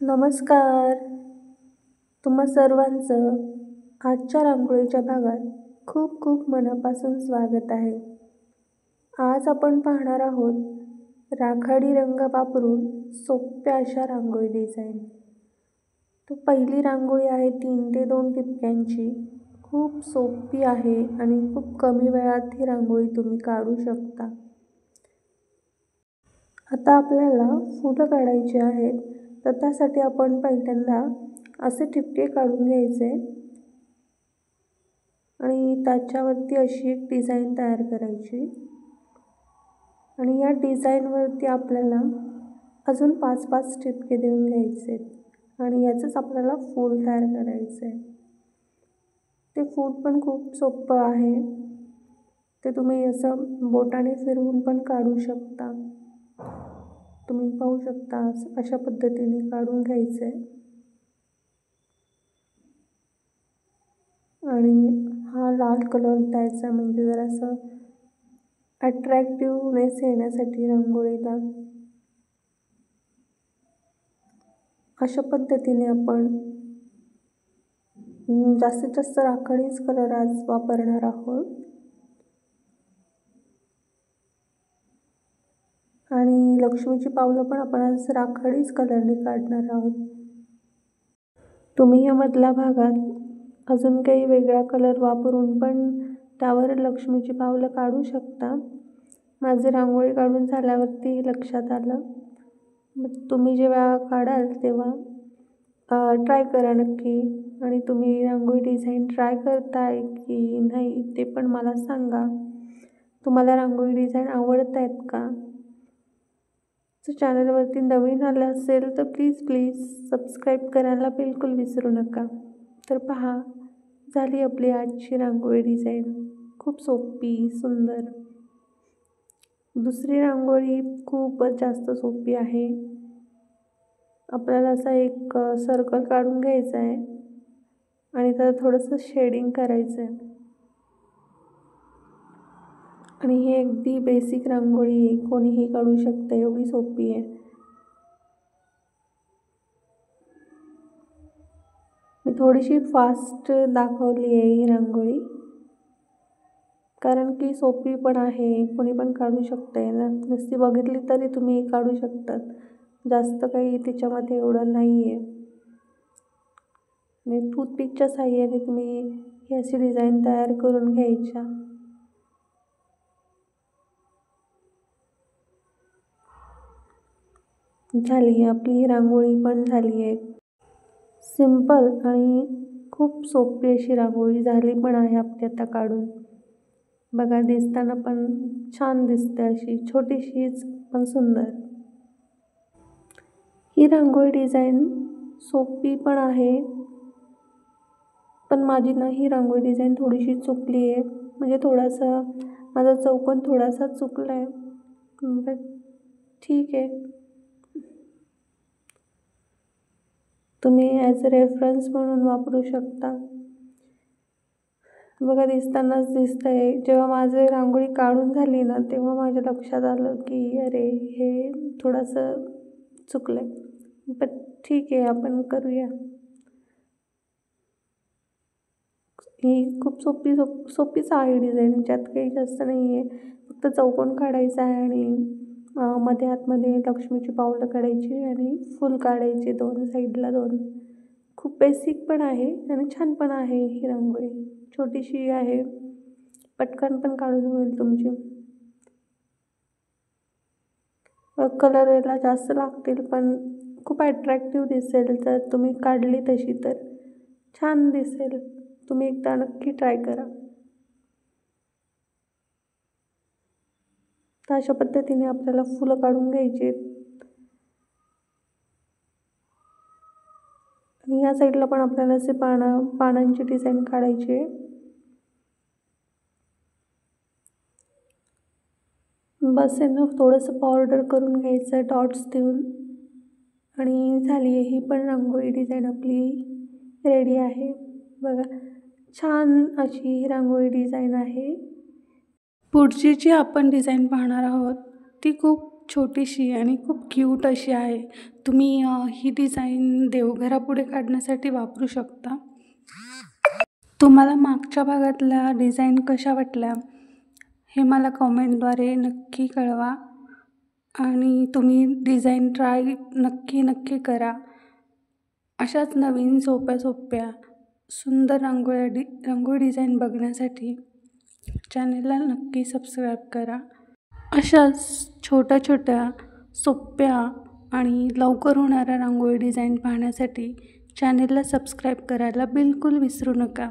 नमस्कार. तुम्हा सर्वांचं आजच्या रांगोळीच्या भागात खूप खूप मनापासून स्वागत आहे. आज आपण पाहणार आहोत राखाडी रंग वापरून सोप्या अशा रांगोळी डिझाईन. तर पहिली रांगोळी आहे 3 ते 2 ठिपक्यांची. खूप सोपी आहे आणि खूप कमी वेळात ही रांगोळी तुम्ही काढू शकता. आता आपल्याला फुलं काढायची आहेत, तर त्यासाठी आपण पहिल्यांदा असे ठिपके काढून घ्यायचे आणि त्याच्यावरती अशी एक डिझाईन तयार करायची आणि या डिझाईनवरती आपल्याला अजून 5-5 ठिपके देऊन घ्यायचे आणि याचंच आपल्याला फूल तयार करायचं आहे. ते फूल पण खूप सोपं आहे. ते तुम्ही असं बोटाने फिरवून पण काढू शकता. तुम्ही पाहू शकता अशा पद्धतीने काढून घ्यायचं आहे आणि हा लाल कलर द्यायचा म्हणजे जरासं अट्रॅक्टिव्हनेस येण्यासाठी रांगोळीला. अशा पद्धतीने आपण जास्तीत जास्त राखाडीच कलर आज वापरणार आहोत आणि लक्ष्मीची पावलं पण आपण आज राखाडीच कलरने काढणार आहोत. तुम्ही या मधल्या भागात अजून काही वेगळा कलर वापरून पण त्यावर लक्ष्मीची पावलं काढू शकता. माझी रांगोळी काढून झाल्यावरती लक्षात आलं. मग तुम्ही जेव्हा काढाल तेव्हा ट्राय करा नक्की आणि तुम्ही रांगोळी डिझाईन ट्राय करताय की नाही ते पण मला सांगा. तुम्हाला रांगोळी डिझाईन आवडत आहेत का? जर चॅनलवरती नवीन आलं असेल तर प्लीज सबस्क्राईब करायला बिलकुल विसरू नका. तर पहा, झाली आपली आजची रांगोळी डिझाईन. खूप सोपी, सुंदर. दुसरी रांगोळी खूपच जास्त सोपी आहे. आपल्याला असा एक सर्कल काढून घ्यायचा आहे आणि त्याला थोडंसं शेडिंग करायचं आहे आणि ही अगदी बेसिक रांगोळी आहे. कोणीही काढू शकतं, एवढी सोपी आहे. मी थोडीशी फास्ट दाखवली आहे ही रांगोळी कारण की सोपी पण आहे. कोणी पण काढू शकते ना. नुसती बघितली तरी तुम्ही काढू शकतात. जास्त काही तिच्यामध्ये एवढं नाही आहे आणि टूथपिकच्या साहाय्याने तुम्ही ही अशी डिझाईन तयार करून घ्यायच्या. झाली आपली ही रांगोळी पण झाली आहे. सिंपल आणि खूप सोपी अशी रांगोळी झाली पण आहे आपली आता काढून. बघा दिसताना पण छान दिसते, अशी छोटीशीच पण सुंदर. ही रांगोळी डिझाईन सोपी पण आहे, पण माझी ना ही रांगोळी डिझाईन थोडीशी चुकली आहे. म्हणजे थोडासा माझा चौकोन थोडासा चुकला आहे. बट ठीक आहे, तुम्ही ॲज अ रेफरन्स म्हणून वापरू शकता. बघा दिसतानाच दिसतंय. जेव्हा माझी रांगोळी काढून झाली ना तेव्हा माझ्या लक्षात आलं की अरे हे थोडंसं चुकलं आहे. बट ठीक आहे, आपण करूया. ही खूप सोपीच आहे डिझाईन. ह्याच्यात काही जास्त नाही आहे. फक्त चौकोन काढायचा आहे आणि मध्ये आतमध्ये लक्ष्मीची पावलं काढायची आणि फूल काढायचे 2 साईडला 2. खूप बेसिक पण आहे आणि छान पण आहे ही रांगोळी. छोटीशी आहे, पटकन पण काढून होईल तुमची. कलर याला जास्त लागतील पण खूप अट्रॅक्टिव्ह दिसेल जर तुम्ही काढली तशी तर छान दिसेल. तुम्ही एकदा नक्की ट्राय करा. तर अशा पद्धतीने आपल्याला फुलं काढून घ्यायची आणि ह्या साईडला पण आपल्याला असे पानांची डिझाईन काढायची आहे. बस आहे ना, थोडंसं पावडर करून घ्यायचं डॉट्स देऊन आणि झाली आहे ही पण रांगोळी डिझाईन आपली रेडी आहे. बघा छान अशी ही रांगोळी डिझाईन आहे. पुढची जी आपण डिझाईन पाहणार आहोत ती खूप छोटीशी आणि खूप क्यूट अशी आहे. तुम्ही ही डिझाईन देवघरापुढे काढण्यासाठी वापरू शकता. तुम्हाला मागच्या भागातल्या डिझाईन कशा वाटल्या हे मला कमेंटद्वारे नक्की कळवा आणि तुम्ही डिझाईन ट्राय नक्की करा. अशाच नवीन सोप्या सुंदर रांगोळी डिझाईन बघण्यासाठी चॅनेलला नक्की सबस्क्राईब करा. अशाच छोट्या सोप्या आणि लवकर होणाऱ्या रांगोळी डिझाईन पाहण्यासाठी चॅनेलला सबस्क्राईब करायला बिलकुल विसरू नका.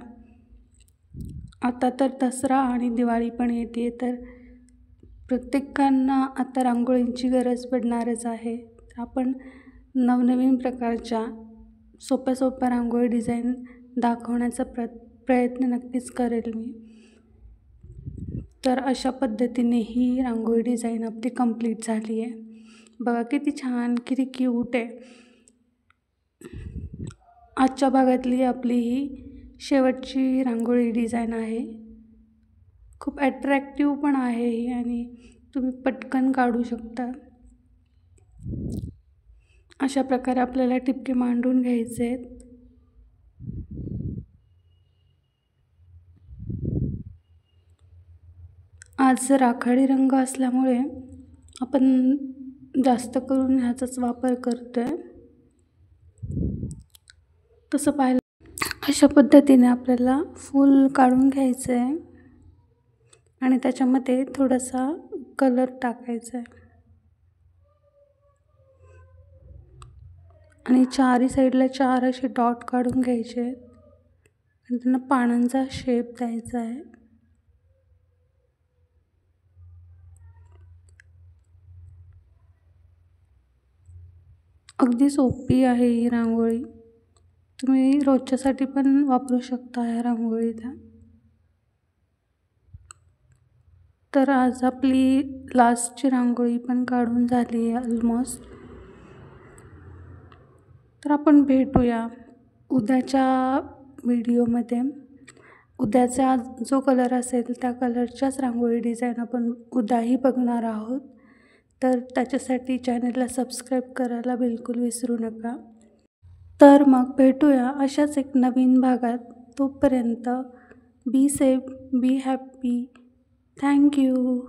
आता तर दसरा आणि दिवाळी पण येते, तर प्रत्येकांना आता रांगोळींची गरज पडणारच आहे. आपण नवनवीन प्रकारच्या सोप्या रांगोळी डिझाईन दाखवण्याचा प्रयत्न नक्कीच करेल मी. तर अशा पद्धतीने ही रांगोळी डिझाईन आपली कंप्लीट झाली आहे. बघा किती छान, किती क्यूट आहे. आजच्या भागातली आपली ही शेवटची रांगोळी डिझाईन आहे. खूप ॲट्रॅक्टिव्ह पण आहे ही आणि तुम्ही पटकन काढू शकता. अशा प्रकारे आपल्याला ठिपके मांडून घ्यायचे आहेत. आज राखाडी रंग असल्यामुळे आपण जास्त करून ह्याचाच वापर करतोय. तसं पाहिलं अशा पद्धतीने आपल्याला फूल काढून घ्यायचं आहे आणि त्याच्यामध्ये थोडासा कलर टाकायचा आहे आणि चारही साईडला 4 असे डॉट काढून घ्यायचे आहेत आणि त्यांना पानांचा शेप द्यायचा आहे. अगदी सोपी आहे ही रांगोळी. तुम्ही रोजच्यासाठी पण वापरू शकता ह्या रांगोळीला. तर आज आपली लास्टची रांगोळी पण काढून झाली आहे ऑलमोस्ट. तर आपण भेटूया उद्याच्या व्हिडिओमध्ये. उद्याचा जो कलर असेल त्या कलरच्याच रांगोळी डिझाईन आपण उद्याही बघणार आहोत. तर त्याच्यासाठी चॅनलला सबस्क्राईब करायला बिलकुल विसरू नका. तर मग भेटूया अशाच एक नवीन भागात. तोपर्यंत be safe, be happy. Thank you.